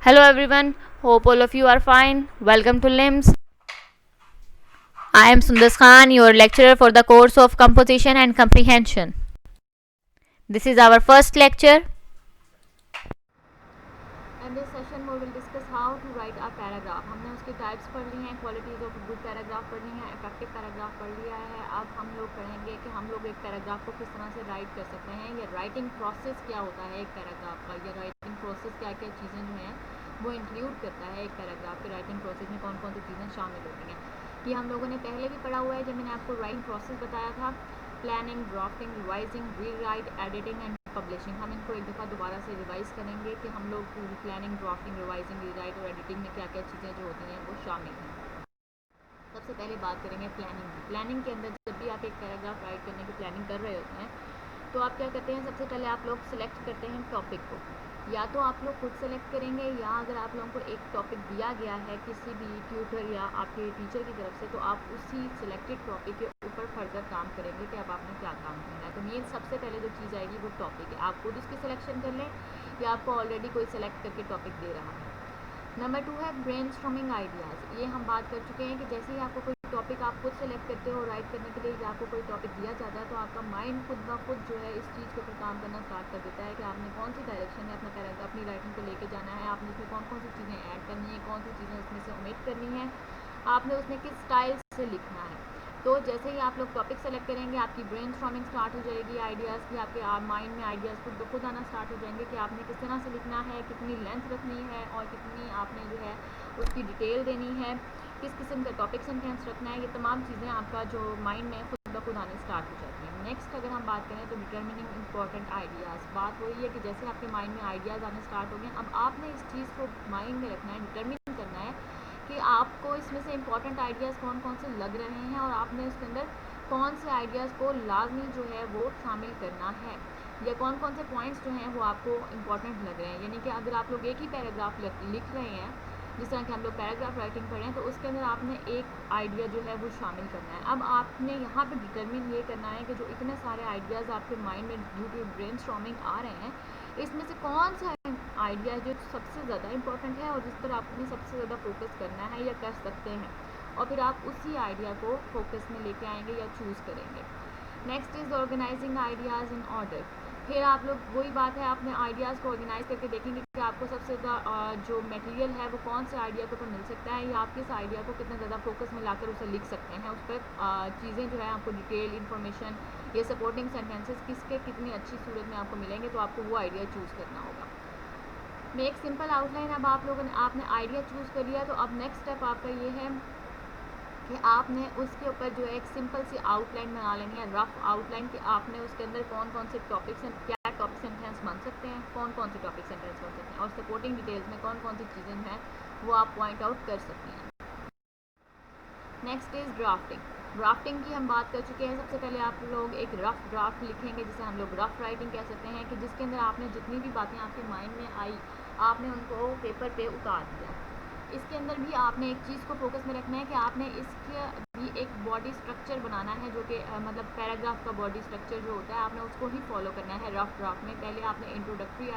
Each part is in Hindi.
Hello everyone, hope all of you are fine. Welcome to LIMS. I am Sundas Khan, your lecturer for the course of Composition and Comprehension. This is our first lecture. In this session we will discuss how to write a paragraph. हमने उसके टाइप्स पढ़ ली हैं, क्वालिटीज़ ऑफ गुड पैराग्राफ पढ़ ली हैं, इफेक्टिव पैराग्राफ पढ़ लिया है. अब हम लोग पढ़ेंगे कि हम लोग एक पैराग्राफ को किस तरह से राइट कर सकते हैं, या राइटिंग प्रोसेस क्या होता है एक पैराग्राफ का, या राइटिंग प्रोसेस क्या क्या चीज़ें जो हैं वो इंक्लूड करता है एक पैराग्राफ के राइटिंग प्रोसेस में, कौन कौन सी चीज़ें शामिल होती हैं. ये हम लोगों ने पहले भी पढ़ा हुआ है जब मैंने आपको राइटिंग प्रोसेस बताया था. Planning, drafting, revising, rewrite, editing and publishing. हम इनको एक दफ़ा दोबारा से रिवाइज करेंगे कि हम लोग प्लानिंग, ड्राफ्टिंग, रिवाइजिंग, रीराइट और एडिटिंग में क्या क्या चीज़ें जो होती हैं वो शामिल हैं. सबसे पहले बात करेंगे प्लानिंग की. प्लानिंग के अंदर जब भी आप एक पैराग्राफ राइट करने की प्लानिंग कर रहे होते हैं तो आप क्या करते हैं, सबसे पहले आप लोग सिलेक्ट करते हैं टॉपिक को. या तो आप लोग खुद सेलेक्ट करेंगे, या अगर आप लोगों को एक टॉपिक दिया गया है किसी भी ट्यूटर या आपके टीचर की तरफ से, तो आप उसी सिलेक्टेड टॉपिक के ऊपर फर्दर काम करेंगे कि अब आपने क्या काम करना है. तो मेन सबसे पहले जो चीज़ आएगी वो टॉपिक है. आप खुद उसकी सिलेक्शन कर लें या आपको ऑलरेडी कोई सेलेक्ट करके टॉपिक दे रहा है. नंबर 2 है ब्रेनस्टॉर्मिंग आइडियाज़. ये हम बात कर चुके हैं कि जैसे ही आपको कोई टॉपिक आप खुद सेलेक्ट करते हो राइट करने के लिए, या आपको कोई टॉपिक दिया जाता है, तो आपका माइंड खुद ब खुद जो है इस चीज़ के ऊपर काम करना स्टार्ट कर देता है कि आपने कौन सी डायरेक्शन में अपना पैराग्राफ, अपनी राइटिंग को लेके जाना है, आपने इसमें कौन कौन सी चीज़ें ऐड करनी है, कौन सी चीज़ें उसमें से ओमिट करनी है, आपने उसमें किस स्टाइल से लिखना है. तो जैसे ही आप लोग टॉपिक सेलेक्ट करेंगे आपकी ब्रेनस्टॉर्मिंग स्टार्ट हो जाएगी आइडियाज़ की. आपके माइंड में आइडियाज़ खुद ब खुद आना स्टार्ट हो जाएंगे कि आपने किस तरह से लिखना है, कितनी लेंथ रखनी है और कितनी आपने जो है उसकी डिटेल देनी है, किस किस्म का टॉपिक सेंटेंस रखना है. ये तमाम चीज़ें आपका जो माइंड में खुद ब खुद आने स्टार्ट हो जाती हैं. नेक्स्ट अगर हम बात करें तो डिटर्मिनिंग इंपॉर्टेंट आइडियाज़. बात वही है कि जैसे आपके माइंड में आइडियाज़ आने स्टार्ट हो गए, अब आपने इस चीज़ को माइंड में रखना है, डिटर्मिन करना है कि आपको इसमें से इंपॉर्टेंट आइडियाज़ कौन कौन से लग रहे हैं और आपने उसके अंदर कौन से आइडियाज़ को लाजमी जो है वो शामिल करना है, या कौन कौन से पॉइंट्स जो हैं वो आपको इंपॉर्टेंट लग रहे हैं. यानी कि अगर आप लोग एक ही पैराग्राफ लिख रहे हैं, जिस तरह कि हम लोग पैराग्राफ राइटिंग कर रहे हैं, तो उसके अंदर आपने एक आइडिया जो है वो शामिल करना है. अब आपने यहाँ पे डिटरमिन ये करना है कि जो इतने सारे आइडियाज़ आपके माइंड में ड्यू टू ब्रेनस्टॉर्मिंग आ रहे हैं, इसमें से कौन सा आइडिया है जो सबसे ज़्यादा इंपॉर्टेंट है और जिस पर आपने सबसे ज़्यादा फोकस करना है या कर सकते हैं, और फिर आप उसी आइडिया को फोकस में लेके आएंगे या चूज़ करेंगे. Next is organising ideas in order. फिर आप लोग वही बात है, आपने आइडियाज़ को ऑर्गेनाइज करके देखेंगे कि आपको सबसे ज़्यादा जो मटेरियल है वो कौन से आइडिया के ऊपर मिल सकता है, या आप किस आइडिया को कितना ज़्यादा फोकस में लाकर उसे लिख सकते हैं. उस पर चीज़ें जो है आपको डिटेल इन्फॉर्मेशन या सपोर्टिंग सेंटेंसेस किसके कितनी अच्छी सूरत में आपको मिलेंगे, तो आपको वो आइडिया चूज़ करना होगा. मैं एक सिंपल आउटलाइन, अब आप लोगों ने आपने आइडिया चूज़ कर लिया, तो अब नेक्स्ट स्टेप आपका ये है कि आपने उसके ऊपर जो है एक सिंपल सी आउटलाइन बना लेनी है, रफ आउटलाइन, कि आपने उसके अंदर कौन कौन से टॉपिक्स हैं, क्या टॉपिक सेंटेंस बन सकते हैं, कौन कौन से टॉपिक सेंटेंस बन सकते हैं, और सपोर्टिंग डिटेल्स में कौन कौन सी चीज़ें हैं वो आप पॉइंट आउट कर सकते हैं. Next is drafting. ड्राफ्टिंग की हम बात कर चुके हैं. सबसे पहले आप लोग एक रफ़ ड्राफ्ट लिखेंगे, जिसे हम लोग रफ़ राइटिंग कह सकते हैं, कि जिसके अंदर आपने जितनी भी बातें आपके माइंड में आई आपने उनको पेपर पे उतार दिया. इसके अंदर भी आपने एक चीज़ को फोकस में रखना है कि आपने इसके भी एक बॉडी स्ट्रक्चर बनाना है, जो कि मतलब पैराग्राफ का बॉडी स्ट्रक्चर जो होता है आपने उसको ही फॉलो करना है रफ़ ड्राफ्ट में. पहले आपने इंट्रोडक्टरी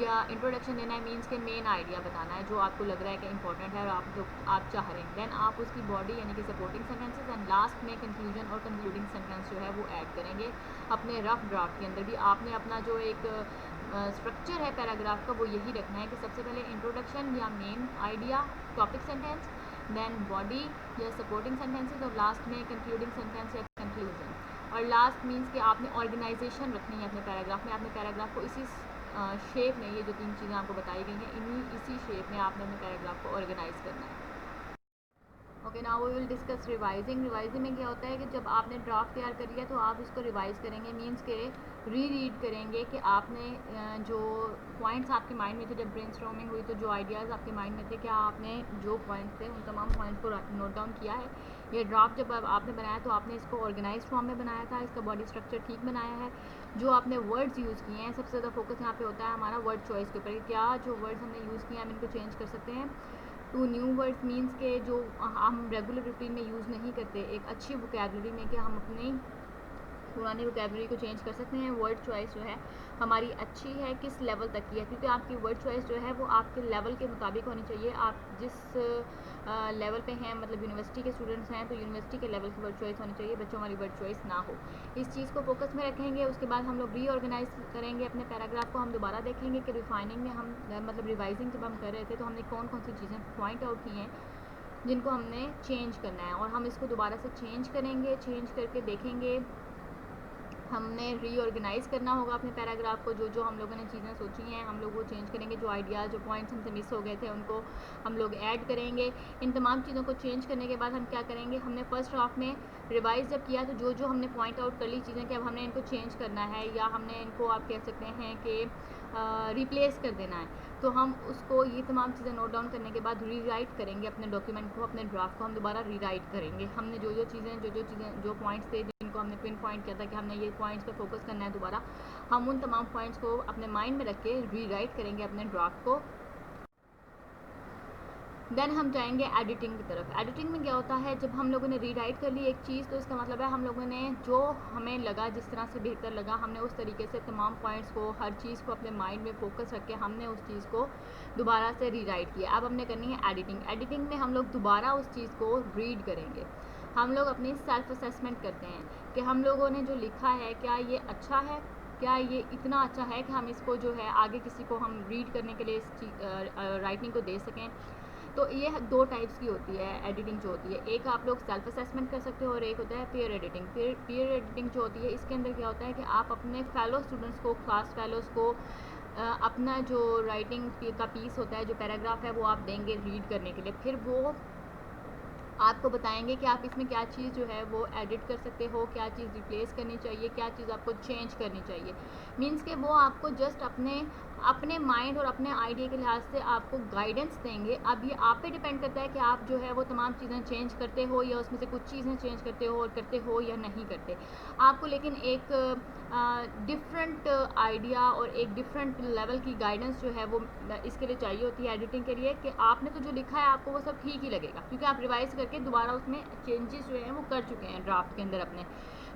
या इंट्रोडक्शन देना है, मीन्स के मेन आइडिया बताना है जो आपको लग रहा है कि इंपॉर्टेंट है और आप चाह रहे हैं. देन आप उसकी बॉडी यानी कि सपोर्टिंग सेंटेंसेस, एंड लास्ट में कंक्लूजन और कंक्लूडिंग सेंटेंस जो है वो ऐड करेंगे. अपने रफ़ ड्राफ्ट के अंदर भी आपने अपना जो एक स्ट्रक्चर है पैराग्राफ का वो यही रखना है कि सबसे पहले इंट्रोडक्शन या main idea, topic sentence, then body या सपोर्टिंग सेंटेंसेस, और लास्ट में कंक्लूडिंग सेंटेंस या कंक्लूजन. और लास्ट मीन्स कि आपने ऑर्गेनाइजेशन रखनी है अपने पैराग्राफ में. आपने पैराग्राफ को इसी शेप में, ये जो 3 चीज़ें आपको बताई गई हैं इसी शेप में आपने अपने पैराग्राफ को ऑर्गेनाइज करना है. Okay, now we will discuss revising. Revising में क्या होता है कि जब आपने ड्राफ्ट तैयार कर लिया तो आप उसको रिवाइज करेंगे, मीन्स के रीड करेंगे कि आपने जो पॉइंट्स आपके माइंड में थे जब ब्रेनस्टॉर्मिंग हुई, तो जो आइडियाज़ आपके माइंड में थे, क्या आपने जो पॉइंट्स थे उन तमाम पॉइंट्स को नोट डाउन किया है. ये ड्राफ्ट जब आपने बनाया तो आपने इसको ऑर्गेनाइज फॉर्म में बनाया था, इसका बॉडी स्ट्रक्चर ठीक बनाया है. जो आपने वर्ड्स यूज़ किए हैं, सबसे ज़्यादा फोकस यहाँ पे होता है हमारा वर्ड चॉइस के ऊपर. क्या जो वर्ड्स हमने यूज़ किए हैं हम इनको चेंज कर सकते हैं. 2 न्यू वर्ड्स मीन्स के जो हम रेगुलर रूटीन में यूज़ नहीं करते, एक अच्छी वोकेबलरी में कि हम अपनी पुरानी वोकेबलरी को चेंज कर सकते हैं. वर्ड चॉइस जो है हमारी अच्छी है, किस लेवल तक की है, क्योंकि आपकी वर्ड चॉइस जो है वो आपके लेवल के मुताबिक होनी चाहिए। आप जिस लेवल पे हैं, मतलब यूनिवर्सिटी के स्टूडेंट्स हैं, तो यूनिवर्सिटी के लेवल की वर्ड चॉइस होनी चाहिए, बच्चों वाली वर्ड चॉइस ना हो। इस चीज़ को फोकस में रखेंगे। उसके बाद हम लोग रीऑर्गेनाइज करेंगे अपने पैराग्राफ को। हम दोबारा देखेंगे कि रिफाइनिंग में हम मतलब रिवाइजिंग जब हम कर रहे थे तो हमने कौन कौन सी चीज़ें पॉइंट आउट की हैं जिनको हमने चेंज करना है, और हम इसको दोबारा से चेंज करेंगे। चेंज करके देखेंगे, हमने रीऑर्गेनाइज़ करना होगा अपने पैराग्राफ को। जो जो हम लोगों ने चीज़ें सोची हैं हम लोग वो चेंज करेंगे। जो आइडियाज़, जो पॉइंट्स हमसे मिस हो गए थे उनको हम लोग ऐड करेंगे। इन तमाम चीज़ों को चेंज करने के बाद हम क्या करेंगे, हमने फर्स्ट हाफ में रिवाइज जब किया तो जो जो हमने पॉइंट आउट कर ली चीज़ें कि अब हमने इनको चेंज करना है, या हमने इनको आप कह सकते हैं कि रिप्लेस कर देना है, तो हम उसको ये तमाम चीज़ें नोट डाउन करने के बाद रीराइट करेंगे अपने डॉक्यूमेंट को, अपने ड्राफ्ट को हम दोबारा रीराइट करेंगे। हमने जो चीज़ें जो पॉइंट्स थे जिनको हमने पिन पॉइंट किया था कि हमने ये पॉइंट्स पे फोकस करना है, दोबारा हम उन तमाम पॉइंट्स को अपने माइंड में रख के रीराइट करेंगे अपने ड्राफ्ट को। देन हम जाएंगे एडिटिंग की तरफ। एडिटिंग में क्या होता है, जब हम लोगों ने रीराइट कर ली एक चीज़ तो इसका मतलब है हम लोगों ने जो हमें लगा, जिस तरह से बेहतर लगा, हमने उस तरीके से तमाम पॉइंट्स को, हर चीज़ को अपने माइंड में फोकस रख के हमने उस चीज़ को दोबारा से रीराइट किया। अब हमने करनी है एडिटिंग। एडिटिंग में हम लोग दोबारा उस चीज़ को रीड करेंगे। हम लोग अपनी सेल्फ असेसमेंट करते हैं कि हम लोगों ने जो लिखा है क्या ये अच्छा है, क्या ये इतना अच्छा है कि हम इसको जो है आगे किसी को हम रीड करने के लिए इस राइटिंग को दे सकें। तो ये दो टाइप्स की होती है एडिटिंग जो होती है। एक आप लोग सेल्फ असेसमेंट कर सकते हो और एक होता है पीयर एडिटिंग। पीयर एडिटिंग जो होती है इसके अंदर क्या होता है कि आप अपने फेलो स्टूडेंट्स को, क्लास फेलोज़ को अपना जो राइटिंग का पीस होता है, जो पैराग्राफ है, वो आप देंगे रीड करने के लिए। फिर वो आपको बताएंगे कि आप इसमें क्या चीज़ जो है वो एडिट कर सकते हो, क्या चीज़ रिप्लेस करनी चाहिए, क्या चीज़ आपको चेंज करनी चाहिए। मीन्स कि वो आपको जस्ट अपने माइंड और अपने आइडिया के लिहाज से आपको गाइडेंस देंगे। अब ये आप पे डिपेंड करता है कि आप जो है वो तमाम चीज़ें चेंज करते हो या उसमें से कुछ चीज़ें चेंज करते हो और करते हो या नहीं करते। आपको लेकिन एक डिफरेंट आइडिया और एक डिफरेंट लेवल की गाइडेंस जो है वो इसके लिए चाहिए होती है एडिटिंग के लिए, कि आपने तो जो लिखा है आपको वो सब ठीक ही लगेगा, क्योंकि आप रिवाइज करके दोबारा उसमें चेंजेस जो हैं वो कर चुके हैं ड्राफ्ट के अंदर अपने।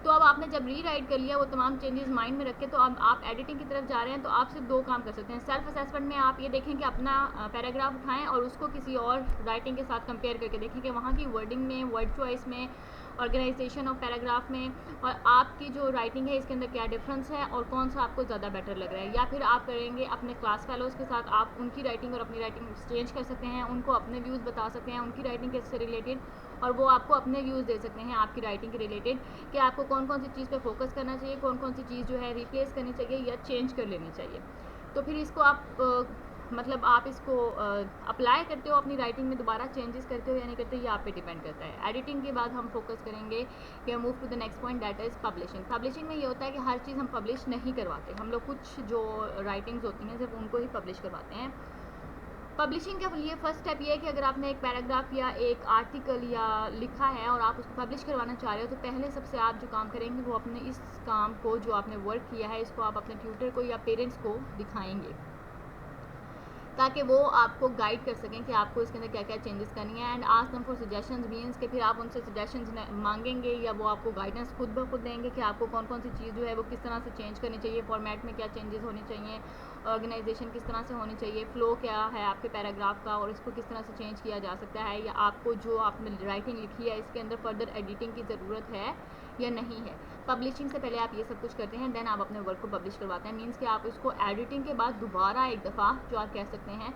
तो अब आपने जब रीराइट कर लिया वो तमाम चेंजेस माइंड में रख के, तो अब आप एडिटिंग की तरफ जा रहे हैं, तो आप सिर्फ दो काम कर सकते हैं। सेल्फ असेसमेंट में आप ये देखें कि अपना पैराग्राफ उठाएं और उसको किसी और राइटिंग के साथ कंपेयर करके देखें कि वहाँ की वर्डिंग में, वर्ड चॉइस में, ऑर्गेनाइजेशन ऑफ पैराग्राफ में और आपकी जो राइटिंग है इसके अंदर क्या डिफरेंस है और कौन सा आपको ज़्यादा बेटर लग रहा है। या फिर आप करेंगे अपने क्लास फेलोज़ के साथ, आप उनकी राइटिंग और अपनी राइटिंग एक्सचेंज कर सकते हैं, उनको अपने व्यूज़ बता सकते हैं उनकी राइटिंग से रिलेटेड, और वो आपको अपने व्यूज़ दे सकते हैं आपकी राइटिंग के रिलेटेड कि आपको कौन कौन सी चीज़ पे फोकस करना चाहिए, कौन कौन सी चीज़ जो है रिप्लेस करनी चाहिए या चेंज कर लेनी चाहिए। तो फिर इसको आप मतलब आप इसको अप्लाई करते हो अपनी राइटिंग में, दोबारा चेंजेस करते हो या नहीं करते, ये आप पे डिपेंड करता है। एडिटिंग के बाद हम फोकस करेंगे कि move to the next point, that is publishing. Publishing में ये होता है कि हर चीज़ हम पब्लिश नहीं करवाते, हम लोग कुछ जो राइटिंग्स होती हैं सिर्फ उनको ही पब्लिश करवाते हैं। पब्लिशिंग के लिए फर्स्ट स्टेप ये है कि अगर आपने एक पैराग्राफ या एक आर्टिकल या लिखा है और आप उसको पब्लिश करवाना चाह रहे हो, तो पहले सबसे आप जो काम करेंगे वो अपने इस काम को, जो आपने वर्क किया है, इसको आप अपने ट्यूटर को या पेरेंट्स को दिखाएंगे ताकि वो आपको गाइड कर सकें कि आपको इसके अंदर क्या क्या चेंजेस करनी है। And ask them for suggestions means कि फिर आप उनसे सजेशंस मांगेंगे या वो आपको गाइडेंस खुद ब खुद देंगे कि आपको कौन कौन सी चीज़ जो है वो किस तरह से चेंज करनी चाहिए, फॉर्मेट में क्या चेंजेस होने चाहिए, ऑर्गेनाइजेशन किस तरह से होनी चाहिए, फ्लो क्या है आपके पैराग्राफ का और इसको किस तरह से चेंज किया जा सकता है, या आपको जो आपने राइटिंग लिखी है इसके अंदर फर्दर एडिटिंग की ज़रूरत है या नहीं है। पब्लिशिंग से पहले आप ये सब कुछ करते हैं, देन आप अपने वर्क को पब्लिश करवाते हैं। मीन्स कि आप इसको एडिटिंग के बाद दोबारा एक दफ़ा जो आप कह सकते हैं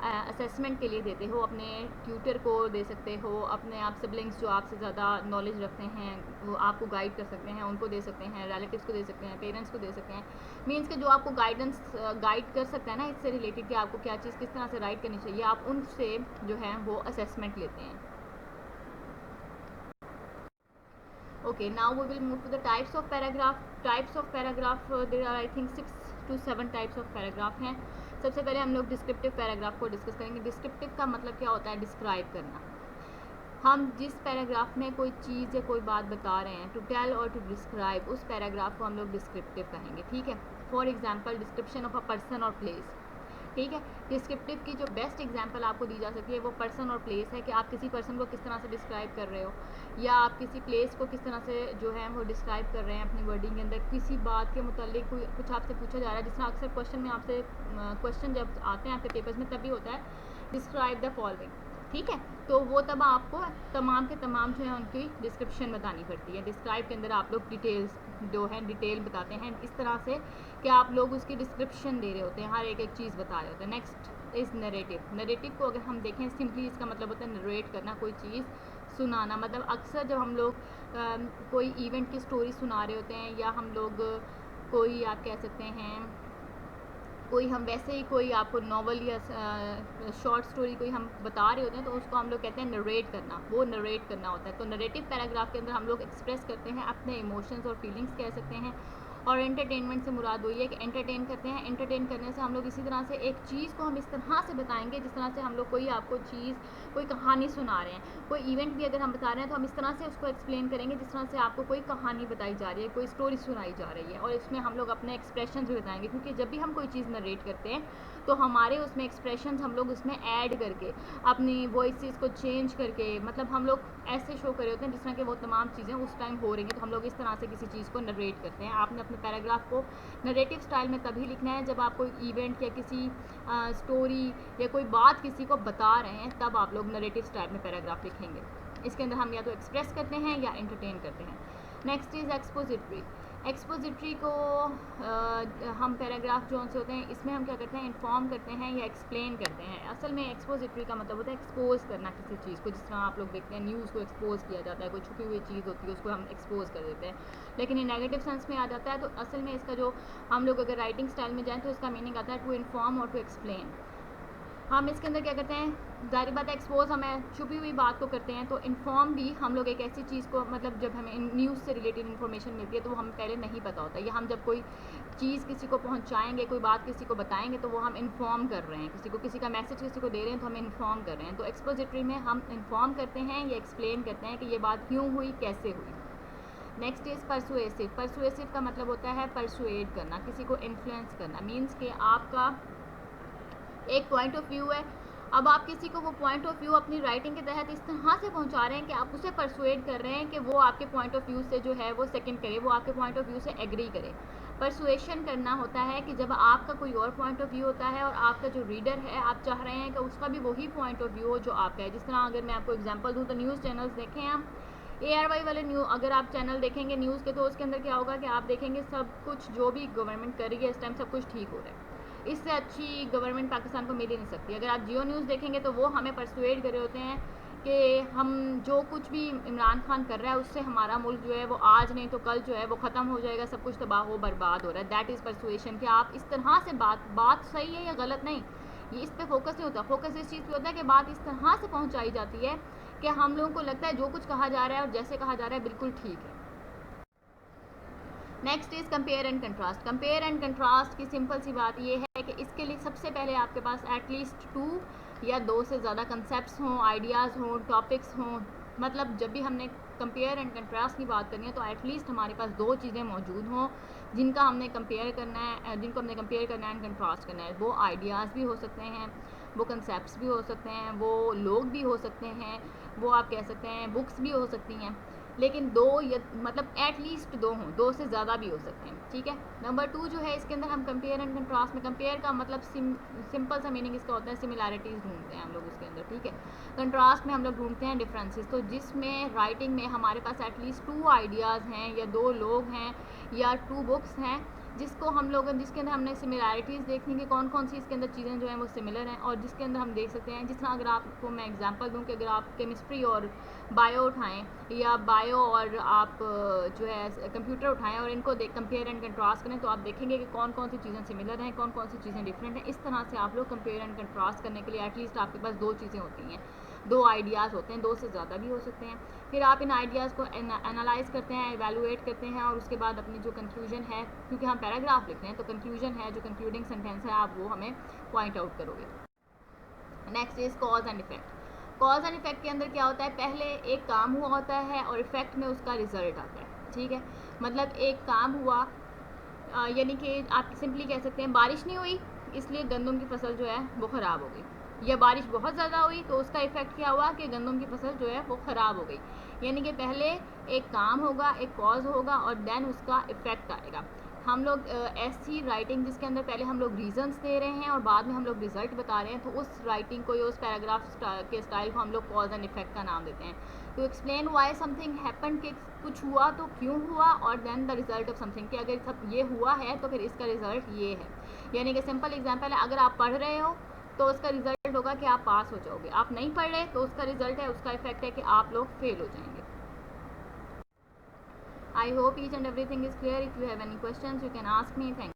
असेसमेंट के लिए देते हो, अपने ट्यूटर को दे सकते हो, अपने आप सिबलिंग्स जो आपसे ज़्यादा नॉलेज रखते हैं वो आपको गाइड कर सकते हैं, उनको दे सकते हैं, रिलेटिव्स को दे सकते हैं, पेरेंट्स को दे सकते हैं। मीन्स कि जो आपको गाइड कर सकता है ना इससे रिलेटेड कि आपको क्या चीज़ किस तरह से राइट करनी चाहिए, आप उनसे जो है वो असेसमेंट लेते हैं। Okay, now we will move to the types of paragraph. There are I think 6 to 7 types of paragraph हैं। सबसे पहले हम लोग डिस्क्रिप्टिव पैराग्राफ को डिस्कस करेंगे। डिस्क्रिप्टिव का मतलब क्या होता है, डिस्क्राइब करना। हम जिस पैराग्राफ में कोई चीज़ या कोई बात बता रहे हैं, टू टेल और टू डिस्क्राइब, उस पैराग्राफ को हम लोग डिस्क्रिप्टिव कहेंगे। ठीक है। For example description of a person और प्लेस। ठीक है। डिस्क्रिप्टिव की जो बेस्ट एग्जांपल आपको दी जा सकती है वो पर्सन और प्लेस है, कि आप किसी पर्सन को किस तरह से डिस्क्राइब कर रहे हो, या आप किसी प्लेस को किस तरह से जो है वो डिस्क्राइब कर रहे हैं अपनी वर्डिंग के अंदर। किसी बात के मुतालिक कोई कुछ आपसे पूछा जा रहा है, जिस तरह अक्सर क्वेश्चन में आपसे क्वेश्चन जब आते हैं आपके पेपर्स में तभी होता है डिस्क्राइब द फॉलोइंग, ठीक है। तो वो तब आपको तमाम के तमाम जो है उनकी डिस्क्रिप्शन बतानी पड़ती है। डिस्क्राइब के अंदर आप लोग डिटेल्स जो है डिटेल बताते हैं इस तरह से कि आप लोग उसकी डिस्क्रिप्शन दे रहे होते हैं, हर एक एक चीज़ बता रहे होते हैं। Next is narrative. नरेटिव को अगर हम देखें सिंपली इसका मतलब होता है नरेट करना, कोई चीज़ सुनाना। मतलब अक्सर जब हम लोग कोई इवेंट की स्टोरी सुना रहे होते हैं, या हम लोग कोई आप कह सकते हैं कोई हम वैसे ही कोई आपको नॉवल या शॉर्ट स्टोरी कोई हम बता रहे होते हैं, तो उसको हम लोग कहते हैं नरेट करना, वो नरेट करना होता है। तो नरेटिव पैराग्राफ के अंदर हम लोग एक्सप्रेस करते हैं अपने इमोशंस और फीलिंग्स कह सकते हैं। और एंटरटेनमेंट से मुराद वही है कि एंटरटेन करते हैं। एंटरटेन करने से हम लोग इसी तरह से एक चीज़ को हम इस तरह से बताएंगे जिस तरह से हम लोग कोई आपको चीज़ कोई कहानी सुना रहे हैं, कोई इवेंट भी अगर हम बता रहे हैं तो हम इस तरह से उसको एक्सप्लेन करेंगे जिस तरह से आपको कोई कहानी बताई जा रही है, कोई स्टोरी सुनाई जा रही है। और इसमें हम लोग अपने एक्सप्रेशन भी बताएंगे, क्योंकि जब भी हम कोई चीज़ नरेट करते हैं तो हमारे उसमें एक्सप्रेशन हम लोग उसमें ऐड करके अपनी वॉइसेस को चेंज करके, मतलब हम लोग ऐसे शो कर रहे होते हैं जिस तरह के वो तमाम चीज़ें उस टाइम हो रही हैं। तो हम लोग इस तरह से किसी चीज़ को नरेट करते हैं। आपने अपने पैराग्राफ को नरेटिव स्टाइल में तभी लिखना है जब आप कोई इवेंट या किसी स्टोरी या कोई बात किसी को बता रहे हैं, तब आप लोग नरेटिव स्टाइल में पैराग्राफ लिखेंगे। इसके अंदर हम या तो एक्सप्रेस करते हैं या एंटरटेन करते हैं। Next is expository. एक्सपोजिटरी को हम पैराग्राफ जो से होते हैं इसमें हम क्या करते हैं, इन्फॉर्म करते हैं या एक्सप्लेन करते हैं। असल में एक्सपोजिटरी का मतलब होता है एक्सपोज करना किसी चीज़ को। जिस तरह आप लोग देखते हैं न्यूज़ को एक्सपोज किया जाता है, कोई छुपी हुई चीज़ होती है उसको हम एक्सपोज कर देते हैं, लेकिन ये नेगेटिव सेंस में आ जाता है। तो असल में इसका जो हम लोग अगर राइटिंग स्टाइल में जाएँ तो इसका मीनिंग आता है टू इन्फॉर्म और टू एक्सप्लेन। हम इसके अंदर क्या करते हैं, ज़ाहिर बात है एक्सपोज हमें छुपी हुई बात को करते हैं। तो इन्फॉर्म भी हम लोग एक ऐसी चीज़ को, मतलब जब हमें न्यूज़ से रिलेटेड इन्फॉर्मेशन मिलती है तो वो हमें पहले नहीं पता होता, या हम जब कोई चीज़ किसी को पहुंचाएंगे, कोई बात किसी को बताएंगे, तो वो हम इन्फॉर्म कर रहे हैं किसी को, किसी का मैसेज किसी को दे रहे हैं तो हम इन्फॉर्म कर रहे हैं। तो एक्सपोजिटरी में हम इन्फॉर्म करते हैं या एक्सप्लेन करते हैं कि ये बात क्यों हुई, कैसे हुई। Next is persuasive. परसुएसिव का मतलब होता है परसुएड करना, किसी को इन्फ्लुएंस करना। मीन्स कि आपका एक पॉइंट ऑफ व्यू है, अब आप किसी को वो पॉइंट ऑफ व्यू अपनी राइटिंग के तहत इस तरह से पहुंचा रहे हैं कि आप उसे परसुएड कर रहे हैं कि वो आपके पॉइंट ऑफ व्यू से जो है वो सेकंड करे, वो आपके पॉइंट ऑफ व्यू से एग्री करे। परसुएशन करना होता है कि जब आपका कोई और पॉइंट ऑफ व्यू होता है और आपका जो रीडर है आप चाह रहे हैं कि उसका भी वही पॉइंट ऑफ व्यू हो जो आपका है। जिस तरह अगर मैं आपको एग्जाम्पल दूँ तो न्यूज़ चैनल्स देखें आप, ARY वाले अगर आप चैनल देखेंगे न्यूज़ के, तो उसके अंदर क्या होगा कि आप देखेंगे सब कुछ जो भी गवर्नमेंट कर रही है इस टाइम सब कुछ ठीक हो रहा है। इससे अच्छी गवर्नमेंट पाकिस्तान को मिल ही नहीं सकती। अगर आप जियो न्यूज़ देखेंगे तो वो हमें परसुएड कर रहे होते हैं कि हम जो कुछ भी इमरान खान कर रहा है उससे हमारा मुल्क जो है वो आज नहीं तो कल जो है वो ख़त्म हो जाएगा, सब कुछ तबाह हो बर्बाद हो रहा है। That is persuasion. कि आप इस तरह से बात सही है या गलत नहीं, ये इस पर फोकस नहीं होता। फोकस इस चीज़ पे होता है कि बात इस तरह से पहुँचाई जाती है कि हम लोगों को लगता है जो कुछ कहा जा रहा है और जैसे कहा जा रहा है बिल्कुल ठीक है। Next is compare and contrast. Compare and contrast की सिंपल सी बात ये है कि इसके लिए सबसे पहले आपके पास एटलीस्ट 2 या 2 से ज़्यादा कंसेप्ट्स हों, आइडियाज़ हों, टॉपिक्स हों। मतलब जब भी हमने कंपेयर एंड कंट्रास्ट की बात करनी है तो एटलीस्ट हमारे पास 2 चीज़ें मौजूद हों जिनका हमने कंपेयर करना है, जिनको हमने कंपेयर करना है एंड कंट्रास्ट करना है। वो आइडियाज़ भी हो सकते हैं, वो कंसेप्ट्स भी हो सकते हैं, वो लोग भी हो सकते हैं, वो आप कह सकते हैं बुक्स भी हो सकती हैं, लेकिन 2 या मतलब एटलीस्ट 2 हों, 2 से ज़्यादा भी हो सकते हैं, ठीक है। नंबर 2 जो है इसके अंदर हम कंपेयर एंड कंट्रास्ट में, कंपेयर का मतलब सिंपल सा मीनिंग इसका होता है सिमिलैरिटीज़ ढूंढते हैं हम लोग उसके अंदर, ठीक है। कंट्रास्ट में हम लोग ढूंढते हैं डिफरेंसेस। तो जिसमें राइटिंग में हमारे पास एटलीस्ट 2 आइडियाज़ हैं या 2 लोग हैं या 2 बुक्स हैं जिसको हम लोग जिसके अंदर हमने सिमिलैरिटीज़ देखनी कि कौन कौन सी इसके अंदर चीज़ें जो हैं वो सिमिलर हैं, और जिसके अंदर हम देख सकते हैं जिस तरह अगर आपको मैं एग्जांपल दूं कि अगर आप केमिस्ट्री और बायो उठाएं या बायो और आप जो है कंप्यूटर उठाएं और इनको कंपेयर एंड कंट्रास्ट करें तो आप देखेंगे कि कौन कौन सी चीज़ें सिमिलर हैं, कौन कौन सी चीज़ें डिफरेंट हैं। इस तरह से आप लोग कंपेयर एंड कंट्रास्ट करने के लिए एटलीस्ट आपके पास 2 चीज़ें होती हैं, 2 आइडियाज़ होते हैं, 2 से ज़्यादा भी हो सकते हैं। फिर आप इन आइडियाज़ को एनालाइज़ करते हैं, एवेलुएट करते हैं और उसके बाद अपनी जो कंक्लूजन है, क्योंकि हम पैराग्राफ लिखते हैं तो कंक्लूजन है, जो कंक्लूडिंग सेंटेंस है आप वो हमें पॉइंट आउट करोगे। Next is cause and effect. Cause and effect के अंदर क्या होता है, पहले एक काम हुआ होता है और इफेक्ट में उसका रिजल्ट आता है, ठीक है। मतलब एक काम हुआ यानी कि आप सिंपली कह सकते हैं बारिश नहीं हुई इसलिए गंदम की फसल जो है वो ख़राब हो गई। या बारिश बहुत ज़्यादा हुई तो उसका इफ़ेक्ट क्या हुआ कि गंदम की फसल जो है वो ख़राब हो गई। यानी कि पहले एक काम होगा, एक कॉज होगा और देन उसका इफ़ेक्ट आएगा। हम लोग ऐसी राइटिंग जिसके अंदर पहले हम लोग रीजंस दे रहे हैं और बाद में हम लोग रिजल्ट बता रहे हैं, तो उस राइटिंग को या उस पैराग्राफ के स्टाइल को हम लोग कॉज एंड इफेक्ट का नाम देते हैं। To explain why something happen, कि कुछ हुआ तो क्यों हुआ, और then the result of something, कि अगर सब ये हुआ है तो फिर इसका रिजल्ट ये है। यानी कि सिंपल एग्जाम्पल है, अगर आप पढ़ रहे हो तो उसका रिजल्ट होगा कि आप पास हो जाओगे, आप नहीं पढ़ रहे तो उसका रिजल्ट है, उसका इफेक्ट है कि आप लोग फेल हो जाएंगे। I hope each and everything is clear. If you have any questions, you can ask me. Thank you.